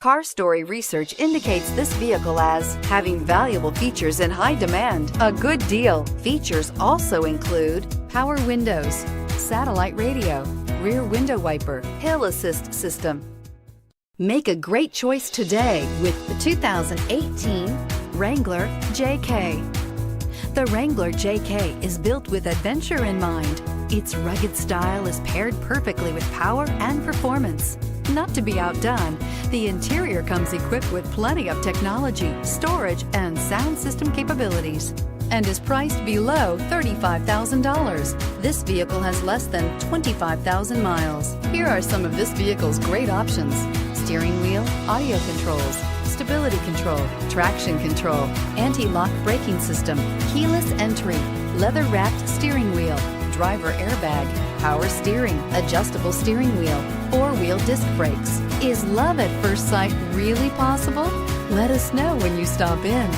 Car Story research indicates this vehicle as having valuable features in high demand. A good deal. Features also include power windows, satellite radio, rear window wiper, hill assist system. Make a great choice today with the 2018 Wrangler JK. The Wrangler JK is built with adventure in mind. Its rugged style is paired perfectly with power and performance. Not to be outdone, the interior comes equipped with plenty of technology, storage, and sound system capabilities, and is priced below $35,000. This vehicle has less than 25,000 miles. Here are some of this vehicle's great options: steering wheel audio controls, stability control, traction control, anti-lock braking system, keyless entry, leather-wrapped steering wheel, driver airbag, power steering, adjustable steering wheel, four-wheel disc brakes. Is love at first sight really possible? Let us know when you stop in.